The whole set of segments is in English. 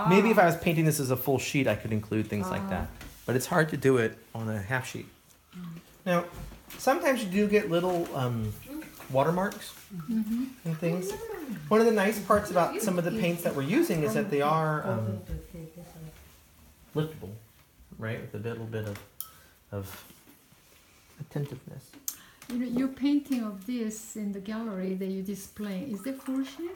Maybe if I was painting this as a full sheet, I could include things like that. But it's hard to do it on a half sheet. Now, sometimes you do get little watermarks and things. One of the nice parts about some of the paints that we're using is that they are liftable, right? With a little bit of attentiveness. You know, your painting of this in the gallery that you display, is that full sheet?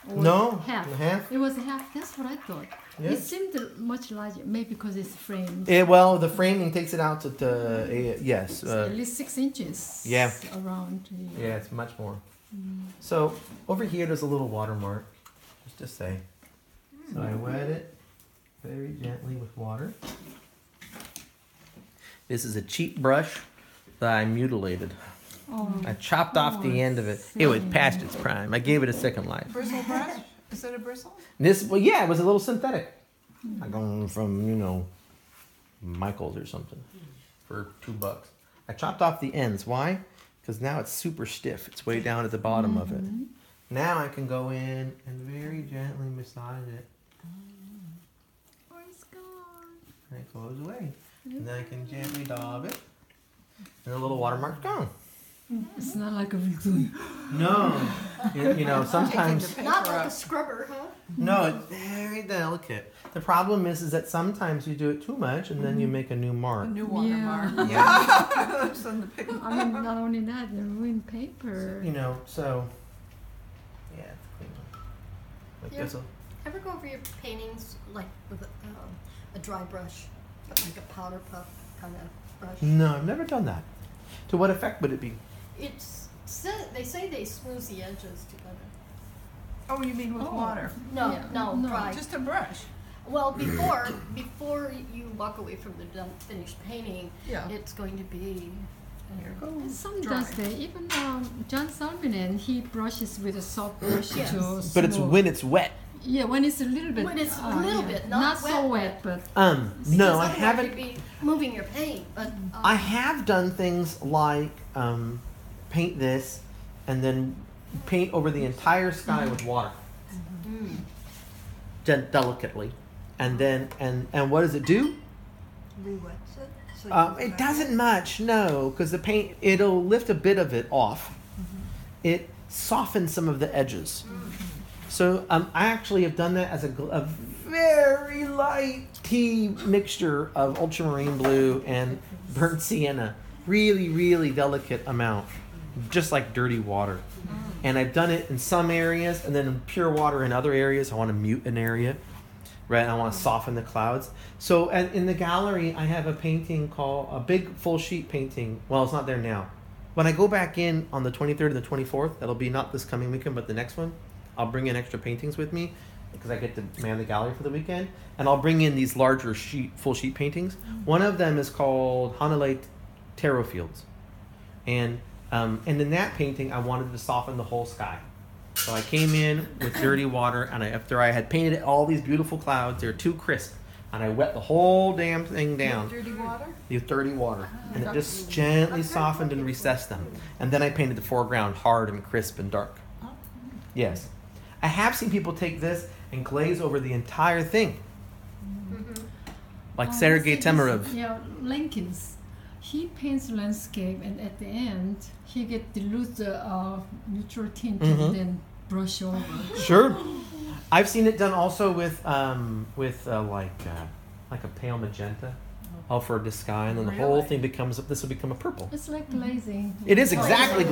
Or No, half. It was half. That's what I thought. Yeah. It seemed much larger, maybe because it's framed. Well, the framing takes it out to the yes. So at least 6 inches. Yeah. Around. Yeah, it's much more. So over here, there's a little watermark, just to say. So I wet it very gently with water. This is a cheap brush that I mutilated. Oh. I chopped off the end of it. It was past its prime. I gave it a second life. Bristle brush? Is it a bristle? Well, yeah, it was a little synthetic. I got one from, Michael's or something for $2. I chopped off the ends. Why? Because now it's super stiff. It's way down at the bottom of it. Now I can go in and very gently massage it. Oh, it's gone. And it goes away. And then I can gently daub it. And the little watermark's gone. It's not like a No. Sometimes... Not like a scrubber, huh? No, it's very delicate. The problem is that sometimes you do it too much and then you make a new mark. A new watermark. Yeah. Yeah. That's on the picture. I mean, not only that, they ruin paper. So... Yeah, it's clean. Like Yeah. this. Ever go over your paintings like with a dry brush, like a powder puff kind of brush? No, I've never done that. To what effect would it be? They say they smooth the edges together. Oh, you mean with water? No, Yeah. no, No. dry. Just a brush. Well, before you walk away from the finished painting, Yeah. it's going to be. And some Dry. does that. Even John Salminen, he brushes with a soft brush Yes. to But it's smooth. when it's wet. Yeah, when it's a little bit. When it's a little bit, not so wet, wet, but No, Because I otherwise haven't. You'd be moving your paint, but I have done things like paint this and then paint over the entire sky with water. Delicately. And then, and what does it do? Re-wets it? So you It can- doesn't much, no, because the paint, it'll lift a bit of it off. It softens some of the edges. So I actually have done that as a very light tea mixture of ultramarine blue and burnt sienna. Really, really delicate amount, just like dirty water. And I've done it in some areas, and then in pure water in other areas. I want to mute an area, right? I want to soften the clouds. So in the gallery, I have a painting called, a big full sheet painting. Well, it's not there now. When I go back in on the 23rd and the 24th, that'll be not this coming weekend, but the next one, I'll bring in extra paintings with me because I get to man the gallery for the weekend. And I'll bring in these larger full sheet paintings. One of them is called Hanalei Tarot Fields. And in that painting, I wanted to soften the whole sky. So I came in with dirty water, and after I had painted all these beautiful clouds, they're too crisp, and I wet the whole damn thing down. Dirty water? The dirty water, and it just gently softened and recessed them. And then I painted the foreground hard and crisp and dark. Yes, I have seen people take this and glaze over the entire thing, like Sergei Temirov. Yeah, Lincoln's. He paints landscape, and at the end, he get dilute the neutral tint and then brush over. Sure. I've seen it done also with like a pale magenta, all for the sky, and then the whole Really? thing this will become a purple. It's like glazing. It is exactly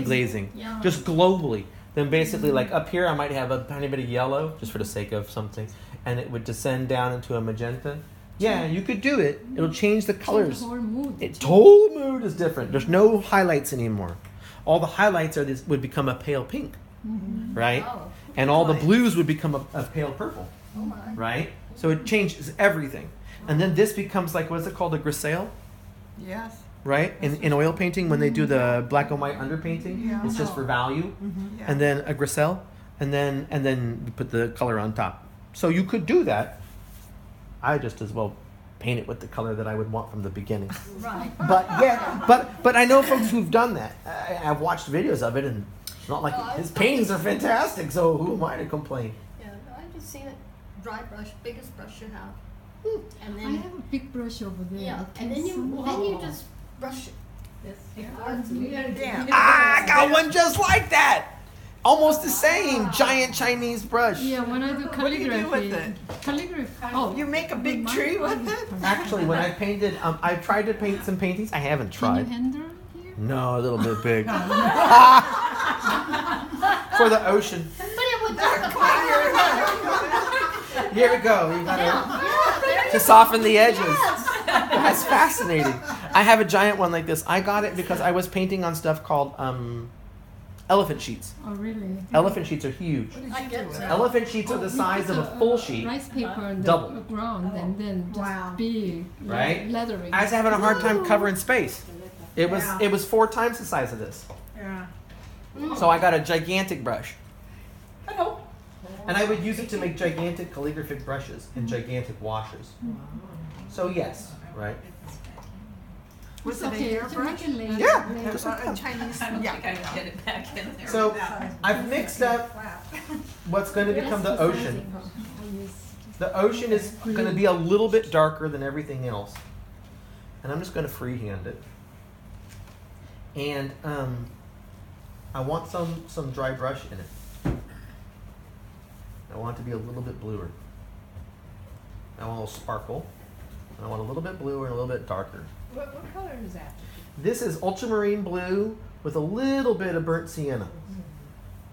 glazing, Yeah. just globally. Then basically, like up here, I might have a tiny bit of yellow, just for the sake of something, and it would descend down into a magenta. Yeah, you could do it. It'll change the colors. The whole mood. Its whole mood is different. There's no highlights anymore. All the highlights would become a pale pink, right? Oh. And all the blues would become a pale purple, Oh my. right? So it changes everything. And then this becomes like, what is it called? A grisaille, Yes. right? In oil painting, when they do the black and white underpainting, Yeah. it's just for value. Yeah. And then a grisaille, and then you put the color on top. So you could do that. I just as well paint it with the color that I would want from the beginning. Right. But yeah, but I know folks who've done that. I've watched videos of it, and it's not like his paintings are fantastic. So who am I to complain? Yeah, I've just seen it dry brush, biggest brush you have, and I then have a big brush over there. yeah, Can and then you some- just brush it. Yeah. Ah, I got one just like that. Almost the same giant Chinese brush. Yeah, when I do What do you calligraphy. do with it? Calligraphy. Oh, You make a big my tree brush with is it? perfect. Actually, when I painted, I tried to paint some paintings. I haven't Can you tried. handle here? No, a little bit big. For the ocean. But it would just Here we go. You gotta there to soften the edges. That's fascinating. I have a giant one like this. I got it because I was painting on stuff called elephant sheets. Oh, really? Elephant sheets are huge. I get it. Elephant sheets are the size of a full sheet. Rice paper on the Double. ground and then just Wow. big Right? lettering. I was having a hard time covering space. It was 4 times the size of this. Yeah. So I got a gigantic brush. And I would use it to make gigantic calligraphic brushes and gigantic washers. So yes, right? Was It's it a okay. hairbrush? You can make it later. Yeah, later. just A like that. Chinese. I don't Yeah. think I can get it back in there. So I've mixed up what's going to become the ocean. The ocean is going to be a little bit darker than everything else. And I'm just going to freehand it. And I want some dry brush in it. I want it to be a little bit bluer. I want a little sparkle. And I want a little bit bluer and a little bit darker. What color is that? This is ultramarine blue with a little bit of burnt sienna.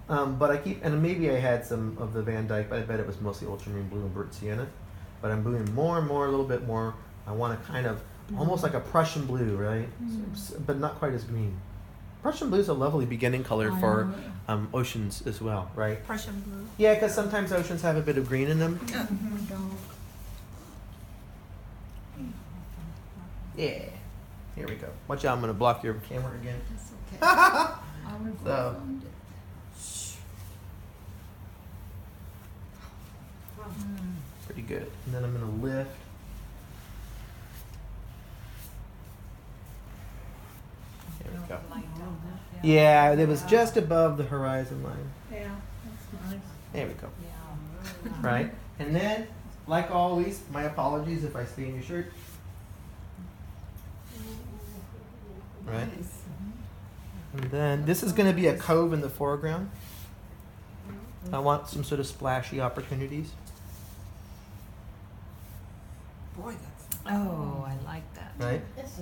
But I keep, and maybe I had some of the Van Dyke, but I bet it was mostly ultramarine blue and burnt sienna. But I'm doing more and more, a little bit more. I want to kind of, almost like a Prussian blue, right? But not quite as green. Prussian blue is a lovely beginning color for oceans as well, right? Prussian blue. Yeah, because sometimes oceans have a bit of green in them. Yeah. Here we go. Watch out, I'm going to block your camera again. That's okay. I will go So- around it. Pretty good. And then I'm going to lift. There we go. Yeah, it was just above the horizon line. Yeah, that's nice. There we go. Right? And then, like always, my apologies if I stain your shirt. Right? And then this is going to be a cove in the foreground. I want some sort of splashy opportunities. Boy, that's. Oh, I like that. Right? Yes.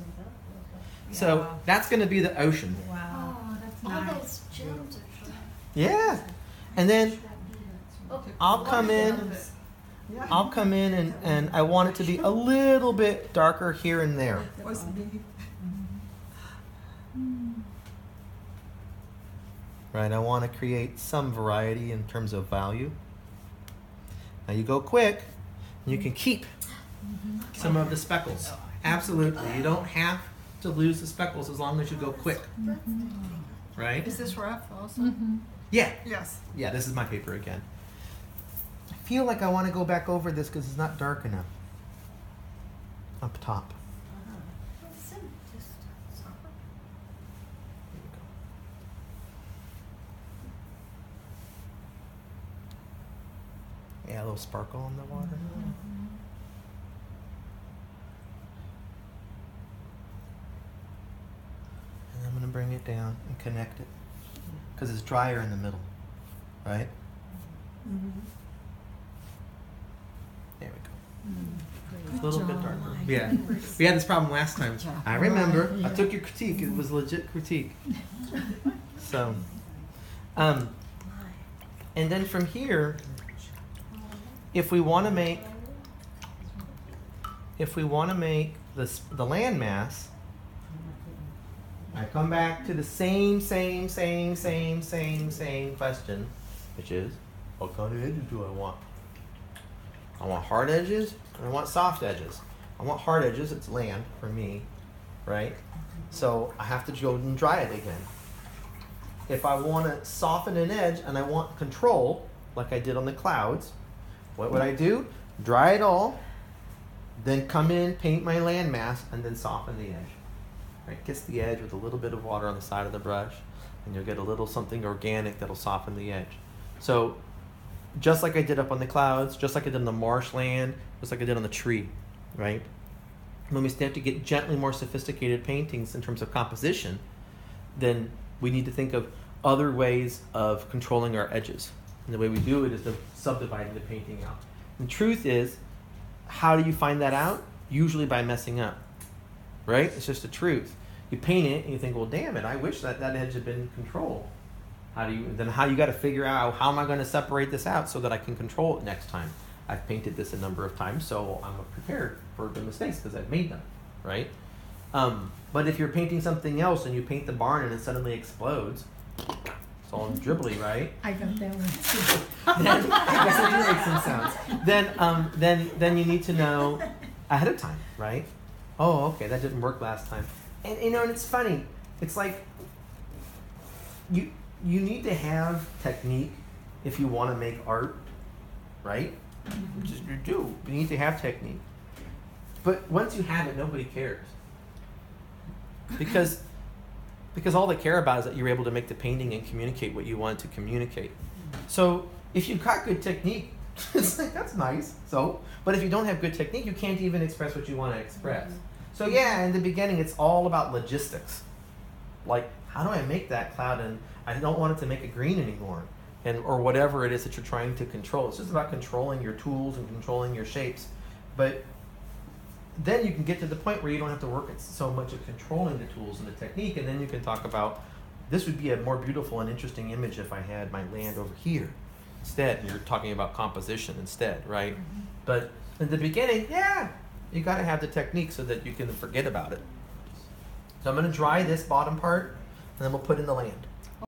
So that's going to be the ocean. Wow. Oh, that's all those gems are showing. Yeah. And then Oh, I'll come in. I'll come in and I want it to be a little bit darker here and there. Was me. Right? I want to create some variety in terms of value. Now you go quick, and you can keep some of the speckles. Absolutely. You don't have to lose the speckles as long as you go quick. Right? Is this rough also? Mm-hmm. Yeah. Yes. Yeah, this is my paper again. I feel like I want to go back over this because it's not dark enough. Up top. Just soften. Yeah, a little sparkle in the water. And I'm going to bring it down and connect it because it's drier in the middle, right? There we go. A little bit darker. Yeah. We had this problem last time. I remember. I took your critique. It was legit critique. So, and then from here, if we want to make the landmass, I come back to the same question, which is, what kind of edges do I want? I want hard edges and I want soft edges. I want hard edges, it's land for me, right? So I have to go and dry it again. If I want to soften an edge and I want control, like I did on the clouds, what would I do? Dry it all, then come in, paint my landmass, and then soften the edge. Right? Kiss the edge with a little bit of water on the side of the brush, and you'll get a little something organic that'll soften the edge. So just like I did up on the clouds, just like I did on the marshland, just like I did on the tree, right? When we start to get gently more sophisticated paintings in terms of composition, then we need to think of other ways of controlling our edges. And the way we do it is to subdivide the painting out. And the truth is, how do you find that out? Usually by messing up, right? It's just the truth. You paint it and you think, well, damn it, I wish that edge had been controlled. How you got to figure out, how am I going to separate this out so that I can control it next time? I've painted this a number of times, so I'm prepared for the mistakes because I've made them, right? But if you're painting something else and you paint the barn and it suddenly explodes, it's all dribbly, right? I got that one too. Then, I guess I do make some sounds. Then you need to know ahead of time, right? Oh, okay, that didn't work last time. And and it's funny. It's like you need to have technique if you want to make art, right? You do. You need to have technique. But once you have it, nobody cares. Because all they care about is that you're able to make the painting and communicate what you want to communicate. So if you've got good technique, it's like, that's nice. But if you don't have good technique, you can't even express what you want to express. So yeah, in the beginning, it's all about logistics. Like, how do I make that cloud? And I don't want it to make it green anymore. Or whatever it is that you're trying to control. It's just about controlling your tools and controlling your shapes. But then you can get to the point where you don't have to work so much at controlling the tools and the technique, and then you can talk about, this would be a more beautiful and interesting image if I had my land over here instead. And you're talking about composition instead, right? But in the beginning, yeah, you got to have the technique so that you can forget about it. So I'm going to dry this bottom part, and then we'll put in the land.